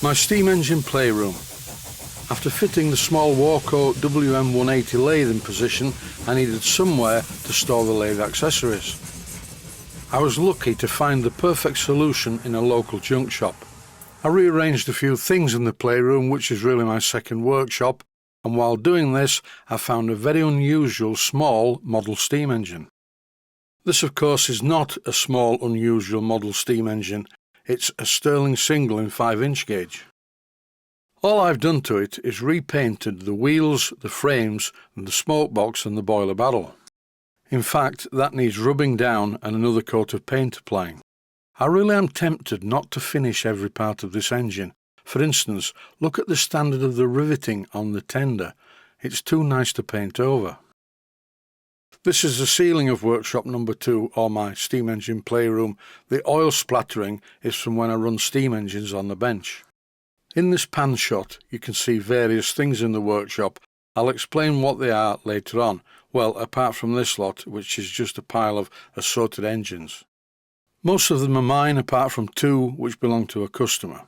My steam engine playroom. After fitting the small Warco WM180 lathe in position, I needed somewhere to store the lathe accessories. I was lucky to find the perfect solution in a local junk shop. I rearranged a few things in the playroom, which is really my second workshop, and while doing this I found a very unusual small model steam engine. This of course is not a small unusual model steam engine. It's a Sterling single in 5-inch gauge. All I've done to it is repainted the wheels, the frames, and the smoke box and the boiler barrel. In fact, that needs rubbing down and another coat of paint applying. I really am tempted not to finish every part of this engine. For instance, look at the standard of the riveting on the tender. It's too nice to paint over. This is the ceiling of workshop number 2, or my steam engine playroom. The oil splattering is from when I run steam engines on the bench. In this pan shot you can see various things in the workshop. I'll explain what they are later on, well, apart from this lot, which is just a pile of assorted engines. Most of them are mine apart from 2 which belong to a customer.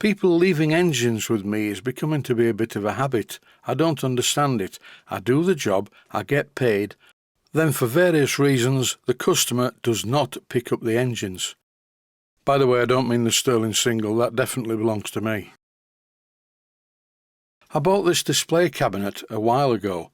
People leaving engines with me is becoming to be a bit of a habit. I don't understand it. I do the job, I get paid, then for various reasons the customer does not pick up the engines. By the way, I don't mean the Sterling single, that definitely belongs to me. I bought this display cabinet a while ago,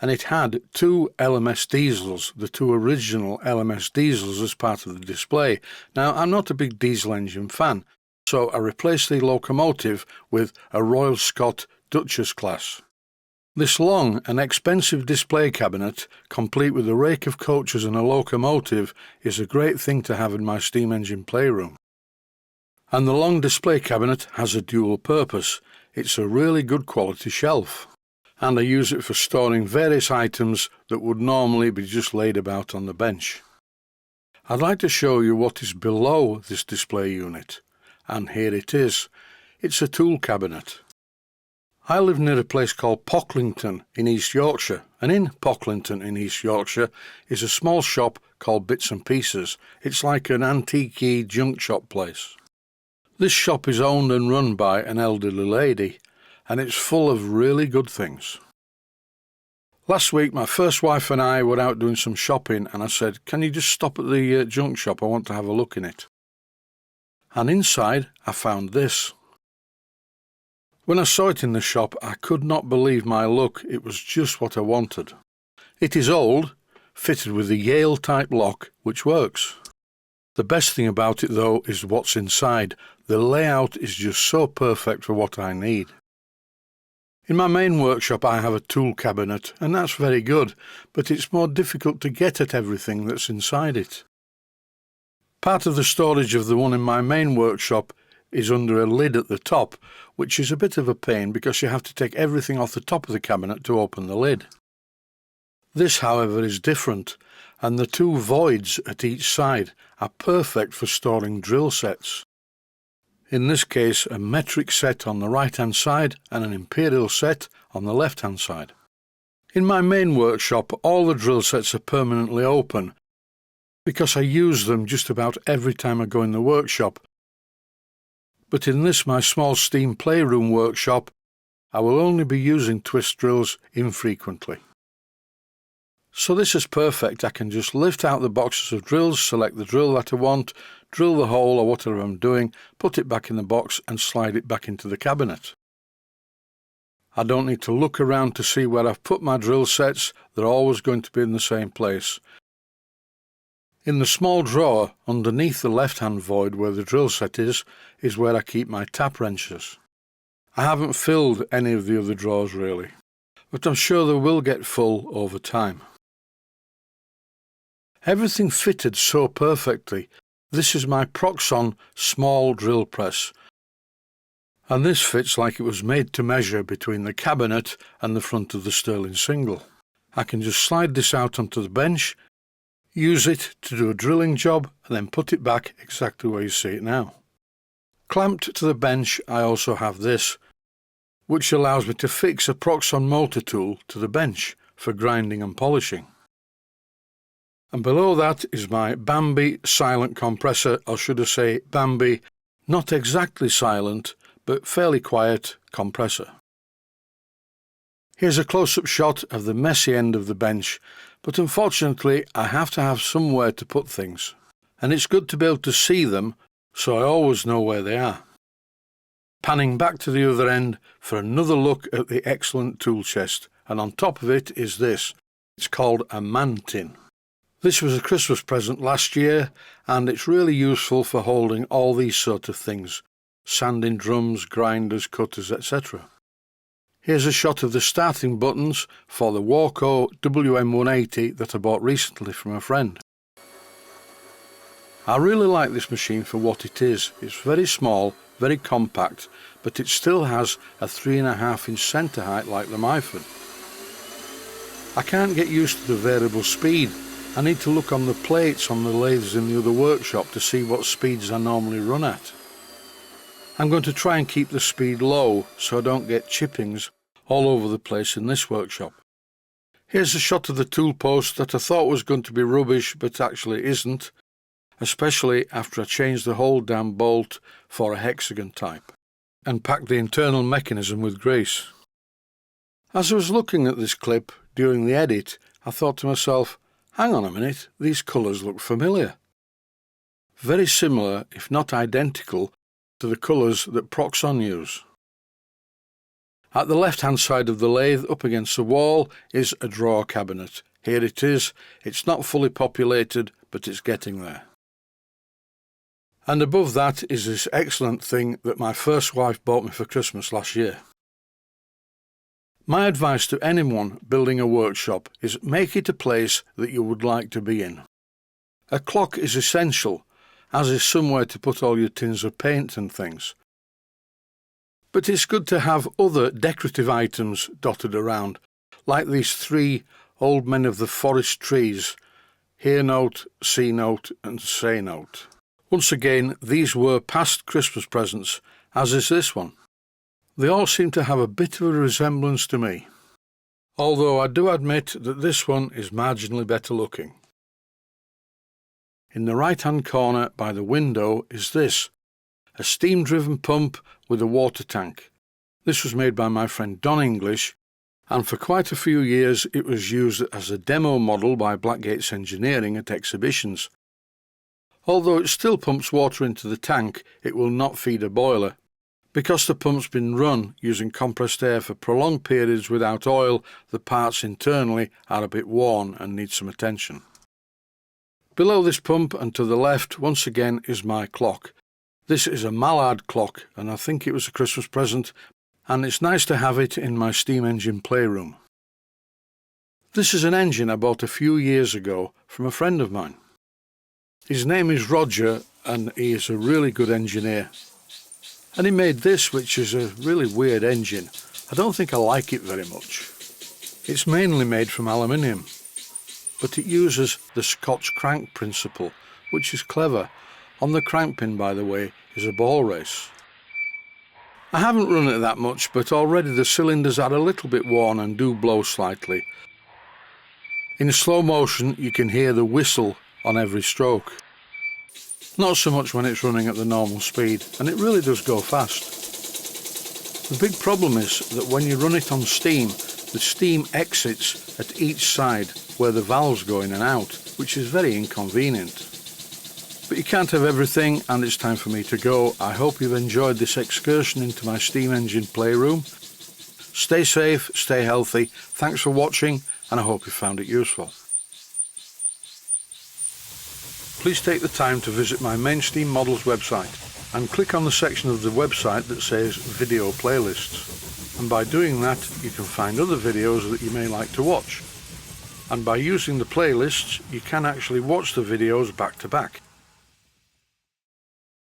and it had 2 LMS diesels, the 2 original LMS diesels, as part of the display. Now, I'm not a big diesel engine fan, so I replaced the locomotive with a Royal Scot Duchess class. This long and expensive display cabinet, complete with a rake of coaches and a locomotive, is a great thing to have in my steam engine playroom. And the long display cabinet has a dual purpose. It's a really good quality shelf, and I use it for storing various items that would normally be just laid about on the bench. I'd like to show you what is below this display unit. And here it is. It's a tool cabinet. I live near a place called Pocklington in East Yorkshire, and in Pocklington in East Yorkshire is a small shop called Bits and Pieces. It's like an antique junk shop place. This shop is owned and run by an elderly lady, and it's full of really good things. Last week my first wife and I were out doing some shopping, and I said, "Can you just stop at the junk shop? I want to have a look in it." And inside I found this. When I saw it in the shop, I could not believe my luck. It was just what I wanted. It is old, fitted with a Yale type lock, which works. The best thing about it though is what's inside. The layout is just so perfect for what I need. In my main workshop I have a tool cabinet, and that's very good, but it's more difficult to get at everything that's inside it. Part of the storage of the one in my main workshop is under a lid at the top, which is a bit of a pain because you have to take everything off the top of the cabinet to open the lid. This, however, is different, and the 2 voids at each side are perfect for storing drill sets. In this case, a metric set on the right-hand side and an imperial set on the left-hand side. In my main workshop, all the drill sets are permanently open, because I use them just about every time I go in the workshop. But in this, my small steam playroom workshop, I will only be using twist drills infrequently. So this is perfect. I can just lift out the boxes of drills, select the drill that I want, drill the hole or whatever I'm doing, put it back in the box and slide it back into the cabinet. I don't need to look around to see where I've put my drill sets. They're always going to be in the same place. In the small drawer underneath the left-hand void where the drill set is where I keep my tap wrenches. I haven't filled any of the other drawers really, but I'm sure they will get full over time. Everything fitted so perfectly. This is my Proxon small drill press, and this fits like it was made to measure between the cabinet and the front of the Sterling single. I can just slide this out onto the bench, use it to do a drilling job, and then put it back exactly where you see it now. Clamped to the bench I also have this, which allows me to fix a Proxon motor tool to the bench for grinding and polishing. And below that is my Bambi silent compressor, or should I say Bambi not exactly silent, but fairly quiet compressor. Here's a close-up shot of the messy end of the bench, but unfortunately I have to have somewhere to put things, and it's good to be able to see them so I always know where they are. Panning back to the other end for another look at the excellent tool chest, and on top of it is this. It's called a man tin. This was a Christmas present last year, and it's really useful for holding all these sort of things: sanding drums, grinders, cutters, etc. Here's a shot of the starting buttons for the Warco WM180 that I bought recently from a friend. I really like this machine for what it is. It's very small, very compact, but it still has a 3.5-inch centre height like the Myford. I can't get used to the variable speed. I need to look on the plates on the lathes in the other workshop to see what speeds I normally run at. I'm going to try and keep the speed low so I don't get chippings all over the place in this workshop. Here's a shot of the tool post that I thought was going to be rubbish but actually isn't, especially after I changed the whole damn bolt for a hexagon type and packed the internal mechanism with grease. As I was looking at this clip during the edit, I thought to myself, hang on a minute, these colours look familiar. Very similar, if not identical, to the colours that Proxon use. At the left-hand side of the lathe, up against the wall, is a drawer cabinet. Here it is. It's not fully populated, but it's getting there. And above that is this excellent thing that my first wife bought me for Christmas last year. My advice to anyone building a workshop is make it a place that you would like to be in. A clock is essential, as is somewhere to put all your tins of paint and things. But it's good to have other decorative items dotted around, like these 3 old men of the forest trees: hear note, see note and say note. Once again, these were past Christmas presents, as is this one. They all seem to have a bit of a resemblance to me, although I do admit that this one is marginally better looking. In the right-hand corner by the window is this, a steam-driven pump with a water tank. This was made by my friend Don English, and for quite a few years it was used as a demo model by Blackgates Engineering at exhibitions. Although it still pumps water into the tank, it will not feed a boiler. Because the pump's been run using compressed air for prolonged periods without oil, the parts internally are a bit worn and need some attention. Below this pump and to the left, once again, is my clock. This is a Mallard clock, and I think it was a Christmas present, and it's nice to have it in my steam engine playroom. This is an engine I bought a few years ago from a friend of mine. His name is Roger, and he is a really good engineer. And he made this, which is a really weird engine. I don't think I like it very much. It's mainly made from aluminium, but it uses the Scotch crank principle, which is clever. On the crank pin, by the way, is a ball race. I haven't run it that much, but already the cylinders are a little bit worn and do blow slightly. In slow motion you can hear the whistle on every stroke. Not so much when it's running at the normal speed, and it really does go fast. The big problem is that when you run it on steam, the steam exits at each side where the valves go in and out, which is very inconvenient. But you can't have everything, and it's time for me to go. I hope you've enjoyed this excursion into my steam engine playroom. Stay safe, stay healthy. Thanks for watching, and I hope you found it useful. Please take the time to visit my main Steam Models website and click on the section of the website that says Video Playlists. And by doing that, you can find other videos that you may like to watch. And by using the playlists, you can actually watch the videos back to back.